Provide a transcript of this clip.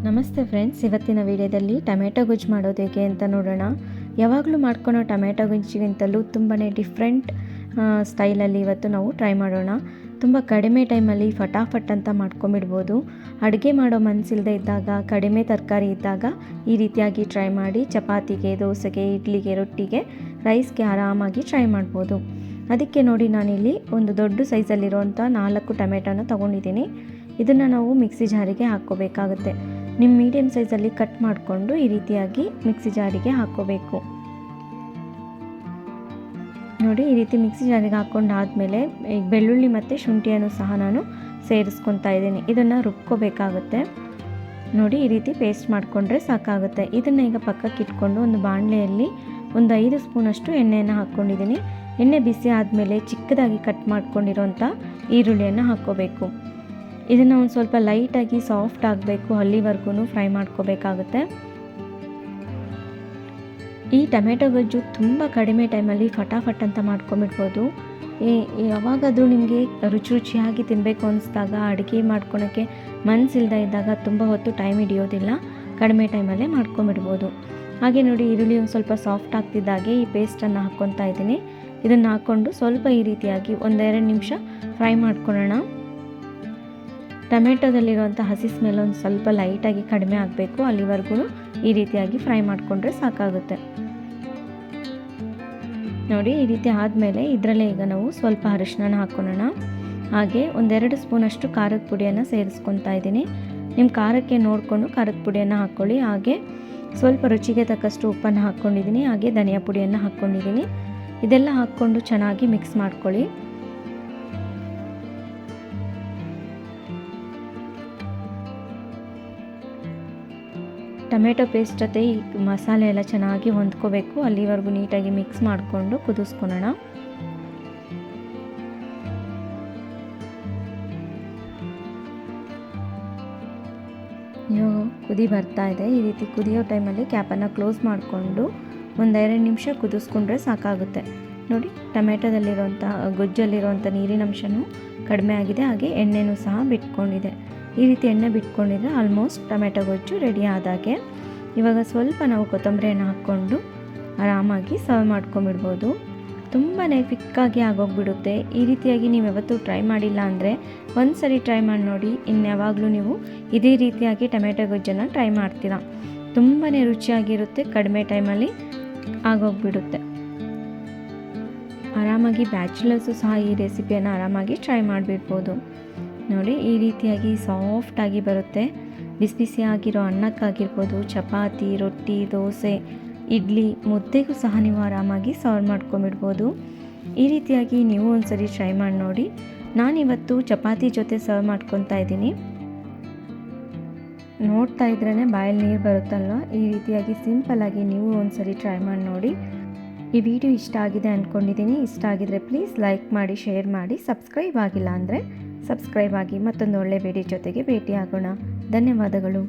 ನಮಸ್ತೆ ಫ್ರೆಂಡ್ಸ್, ಇವತ್ತಿನ ವಿಡಿಯೋದಲ್ಲಿ ಟೊಮೆಟೊ ಗೊಜ್ಜು ಮಾಡೋದು ಹೇಗೆ ಅಂತ ನೋಡೋಣ. ಯಾವಾಗಲೂ ಮಾಡ್ಕೊಳೋ ಟೊಮೆಟೊ ಗೊಜ್ಜಿಗಿಂತಲೂ ತುಂಬಾ ಡಿಫ್ರೆಂಟ್ ಸ್ಟೈಲಲ್ಲಿ ಇವತ್ತು ನಾವು ಟ್ರೈ ಮಾಡೋಣ. ತುಂಬ ಕಡಿಮೆ ಟೈಮಲ್ಲಿ ಫಟಾಫಟ್ ಅಂತ ಮಾಡ್ಕೊಂಬಿಡ್ಬೋದು. ಅಡುಗೆ ಮಾಡೋ ಮನಸ್ಸಿಲ್ಲದೆ ಇದ್ದಾಗ, ಕಡಿಮೆ ತರಕಾರಿ ಇದ್ದಾಗ ಈ ರೀತಿಯಾಗಿ ಟ್ರೈ ಮಾಡಿ ಚಪಾತಿಗೆ, ದೋಸೆಗೆ, ಇಡ್ಲಿಗೆ, ರೊಟ್ಟಿಗೆ, ರೈಸ್ಗೆ ಆರಾಮಾಗಿ ಟ್ರೈ ಮಾಡ್ಬೋದು. ಅದಕ್ಕೆ ನೋಡಿ, ನಾನಿಲ್ಲಿ ಒಂದು ದೊಡ್ಡ ಸೈಜಲ್ಲಿರುವಂಥ 4 ಟೊಮೆಟೊನ ತೊಗೊಂಡಿದ್ದೀನಿ. ಇದನ್ನು ನಾವು ಮಿಕ್ಸಿ ಜಾರಿಗೆ ಹಾಕ್ಕೋಬೇಕಾಗುತ್ತೆ. ನಿಮ್ಮ ಮೀಡಿಯಮ್ ಸೈಜಲ್ಲಿ ಕಟ್ ಮಾಡಿಕೊಂಡು ಈ ರೀತಿಯಾಗಿ ಮಿಕ್ಸಿ ಜಾರಿಗೆ ಹಾಕ್ಕೋಬೇಕು. ನೋಡಿ, ಈ ರೀತಿ ಮಿಕ್ಸಿ ಜಾರಿಗೆ ಹಾಕ್ಕೊಂಡಾದಮೇಲೆ ಈಗ ಬೆಳ್ಳುಳ್ಳಿ ಮತ್ತು ಶುಂಠಿಯನ್ನು ಸಹ ನಾನು ಸೇರಿಸ್ಕೊತಾ ಇದ್ದೀನಿ. ಇದನ್ನು ರುಬ್ಕೋಬೇಕಾಗುತ್ತೆ. ನೋಡಿ, ಈ ರೀತಿ ಪೇಸ್ಟ್ ಮಾಡಿಕೊಂಡ್ರೆ ಸಾಕಾಗುತ್ತೆ. ಇದನ್ನು ಈಗ ಪಕ್ಕಕ್ಕೆ ಇಟ್ಕೊಂಡು ಒಂದು ಬಾಣಲೆಯಲ್ಲಿ ಒಂದು 5 ಸ್ಪೂನಷ್ಟು ಎಣ್ಣೆಯನ್ನು ಹಾಕ್ಕೊಂಡಿದ್ದೀನಿ. ಎಣ್ಣೆ ಬಿಸಿ ಆದಮೇಲೆ ಚಿಕ್ಕದಾಗಿ ಕಟ್ ಮಾಡ್ಕೊಂಡಿರೋಂಥ ಈರುಳ್ಳಿಯನ್ನು ಹಾಕ್ಕೋಬೇಕು. ಇದನ್ನು ಒಂದು ಸ್ವಲ್ಪ ಲೈಟಾಗಿ ಸಾಫ್ಟ್ ಆಗಬೇಕು, ಅಲ್ಲಿವರೆಗೂ ಫ್ರೈ ಮಾಡ್ಕೋಬೇಕಾಗುತ್ತೆ. ಈ ಟೊಮೆಟೊ ಗೊಜ್ಜು ತುಂಬ ಕಡಿಮೆ ಟೈಮಲ್ಲಿ ಫಟಾಫಟ್ ಅಂತ ಮಾಡ್ಕೊಂಬಿಡ್ಬೋದು. ಯಾವಾಗಾದರೂ ನಿಮಗೆ ರುಚಿಯಾಗಿ ತಿನ್ನಬೇಕು ಅನಿಸಿದಾಗ, ಅಡುಗೆ ಮಾಡ್ಕೊಳಕ್ಕೆ ಮನಸ್ಸಿಲ್ಲದೆ ಇದ್ದಾಗ ತುಂಬ ಹೊತ್ತು ಟೈಮ್ ಹಿಡಿಯೋದಿಲ್ಲ, ಕಡಿಮೆ ಟೈಮಲ್ಲೇ ಮಾಡ್ಕೊಂಬಿಡ್ಬೋದು. ಹಾಗೆ ನೋಡಿ, ಈರುಳ್ಳಿ ಒಂದು ಸ್ವಲ್ಪ ಸಾಫ್ಟ್ ಆಗ್ತಿದ್ದಾಗೆ ಈ ಪೇಸ್ಟನ್ನು ಹಾಕ್ಕೊತಾ ಇದ್ದೀನಿ. ಇದನ್ನು ಹಾಕ್ಕೊಂಡು ಸ್ವಲ್ಪ ಈ ರೀತಿಯಾಗಿ 1-2 ನಿಮಿಷ ಫ್ರೈ ಮಾಡ್ಕೊಳ್ಳೋಣ. ಟೊಮೆಟೊದಲ್ಲಿರುವಂಥ ಹಸಿ ಸ್ಮೆಲ್ ಒಂದು ಸ್ವಲ್ಪ ಲೈಟಾಗಿ ಕಡಿಮೆ ಆಗಬೇಕು, ಅಲ್ಲಿವರೆಗೂ ಈ ರೀತಿಯಾಗಿ ಫ್ರೈ ಮಾಡಿಕೊಂಡ್ರೆ ಸಾಕಾಗುತ್ತೆ. ನೋಡಿ, ಈ ರೀತಿ ಆದಮೇಲೆ ಇದರಲ್ಲೇ ಈಗ ನಾವು ಸ್ವಲ್ಪ ಅರಿಶಿನ ಹಾಕ್ಕೊಳ್ಳೋಣ. ಹಾಗೆ 1-2 ಸ್ಪೂನಷ್ಟು ಖಾರದ ಪುಡಿಯನ್ನು ಸೇರಿಸ್ಕೊತಾ ಇದ್ದೀನಿ. ನಿಮ್ಮ ಖಾರಕ್ಕೆ ನೋಡಿಕೊಂಡು ಖಾರದ ಪುಡಿಯನ್ನು ಹಾಕ್ಕೊಳ್ಳಿ. ಹಾಗೆ ಸ್ವಲ್ಪ ರುಚಿಗೆ ತಕ್ಕಷ್ಟು ಉಪ್ಪನ್ನು ಹಾಕ್ಕೊಂಡಿದ್ದೀನಿ. ಹಾಗೆ ಧನಿಯಾ ಪುಡಿಯನ್ನು ಹಾಕ್ಕೊಂಡಿದ್ದೀನಿ. ಇದೆಲ್ಲ ಹಾಕ್ಕೊಂಡು ಚೆನ್ನಾಗಿ ಮಿಕ್ಸ್ ಮಾಡ್ಕೊಳ್ಳಿ. ಟೊಮೆಟೊ ಪೇಸ್ಟ್ ಜೊತೆ ಈ ಮಸಾಲೆ ಎಲ್ಲ ಚೆನ್ನಾಗಿ ಹೊಂದ್ಕೋಬೇಕು, ಅಲ್ಲಿವರೆಗೂ ನೀಟಾಗಿ ಮಿಕ್ಸ್ ಮಾಡಿಕೊಂಡು ಕುದಿಸ್ಕೊಳ್ಳೋಣ. ಕುದಿ ಬರ್ತಾ ಇದೆ. ಈ ರೀತಿ ಕುದಿಯೋ ಟೈಮಲ್ಲಿ ಕ್ಯಾಪನ್ನು ಕ್ಲೋಸ್ ಮಾಡಿಕೊಂಡು 1-2 ನಿಮಿಷ ಕುದಿಸ್ಕೊಂಡ್ರೆ ಸಾಕಾಗುತ್ತೆ. ನೋಡಿ, ಟೊಮೆಟೊದಲ್ಲಿರುವಂಥ ಗೊಜ್ಜಲ್ಲಿರುವಂಥ ನೀರಿನ ಅಂಶನೂ ಕಡಿಮೆ ಆಗಿದೆ. ಹಾಗೆ ಎಣ್ಣೆನೂ ಸಹ ಬಿಟ್ಕೊಂಡಿದೆ. ಈ ರೀತಿ ಎಣ್ಣೆ ಬಿಟ್ಕೊಂಡಿದ್ರೆ ಆಲ್ಮೋಸ್ಟ್ ಟೊಮೆಟೊ ಗೊಜ್ಜು ರೆಡಿ ಆದಾಗೆ. ಇವಾಗ ಸ್ವಲ್ಪ ನಾವು ಕೊತ್ತಂಬರಿಯನ್ನು ಹಾಕ್ಕೊಂಡು ಆರಾಮಾಗಿ ಸರ್ವ್ ಮಾಡ್ಕೊಂಬಿಡ್ಬೋದು. ತುಂಬಾ ಕ್ವಿಕ್ಕಾಗಿ ಆಗೋಗ್ಬಿಡುತ್ತೆ. ಈ ರೀತಿಯಾಗಿ ನೀವು ಯಾವತ್ತೂ ಟ್ರೈ ಮಾಡಿಲ್ಲ ಅಂದರೆ ಒಂದು ಸರಿ ಟ್ರೈ ಮಾಡಿ ನೋಡಿ. ಇನ್ಯಾವಾಗಲೂ ನೀವು ಇದೇ ರೀತಿಯಾಗಿ ಟೊಮೆಟೊ ಗೊಜ್ಜನ್ನು ಟ್ರೈ ಮಾಡ್ತೀರಾ. ತುಂಬಾ ರುಚಿಯಾಗಿರುತ್ತೆ, ಕಡಿಮೆ ಟೈಮಲ್ಲಿ ಆಗೋಗ್ಬಿಡುತ್ತೆ. ಆರಾಮಾಗಿ ಬ್ಯಾಚುಲರ್ಸು ಸಹ ಈ ರೆಸಿಪಿಯನ್ನು ಆರಾಮಾಗಿ ಟ್ರೈ ಮಾಡಿಬಿಡ್ಬೋದು. ನೋಡಿ, ಈ ರೀತಿಯಾಗಿ ಸಾಫ್ಟಾಗಿ ಬರುತ್ತೆ. ಬಿಸಿ ಬಿಸಿಯಾಗಿರೋ ಅನ್ನಕ್ಕಾಗಿರ್ಬೋದು, ಚಪಾತಿ, ರೊಟ್ಟಿ, ದೋಸೆ, ಇಡ್ಲಿ, ಮುದ್ದೆಗೂ ಸಹ ನೀವು ಆರಾಮಾಗಿ ಸರ್ವ್ ಮಾಡ್ಕೊಂಬಿಡ್ಬೋದು. ಈ ರೀತಿಯಾಗಿ ನೀವು ಒಂದ್ಸರಿ ಟ್ರೈ ಮಾಡಿ ನೋಡಿ. ನಾನಿವತ್ತು ಚಪಾತಿ ಜೊತೆ ಸರ್ವ್ ಮಾಡ್ಕೊತಾ ಇದ್ದೀನಿ. ನೋಡ್ತಾ ಇದ್ರೇ ಬಾಯಲ್ಲಿ ನೀರು ಬರುತ್ತಲ್ವ. ಈ ರೀತಿಯಾಗಿ ಸಿಂಪಲ್ಲಾಗಿ ನೀವು ಒಂದ್ಸರಿ ಟ್ರೈ ಮಾಡಿ ನೋಡಿ. ಈ ವಿಡಿಯೋ ಇಷ್ಟ ಆಗಿದೆ ಅಂದ್ಕೊಂಡಿದ್ದೀನಿ. ಇಷ್ಟ ಆಗಿದರೆ ಪ್ಲೀಸ್ ಲೈಕ್ ಮಾಡಿ, ಶೇರ್ ಮಾಡಿ. ಸಬ್ಸ್ಕ್ರೈಬ್ ಆಗಿಲ್ಲ ಅಂದರೆ ಸಬ್ಸ್ಕ್ರೈಬ್ ಆಗಿ. ಮತ್ತೊಂದು ಒಳ್ಳೆ ವಿಡಿಯೋ ಜೊತೆಗೆ ಭೇಟಿ ಆಗೋಣ. ಧನ್ಯವಾದಗಳು.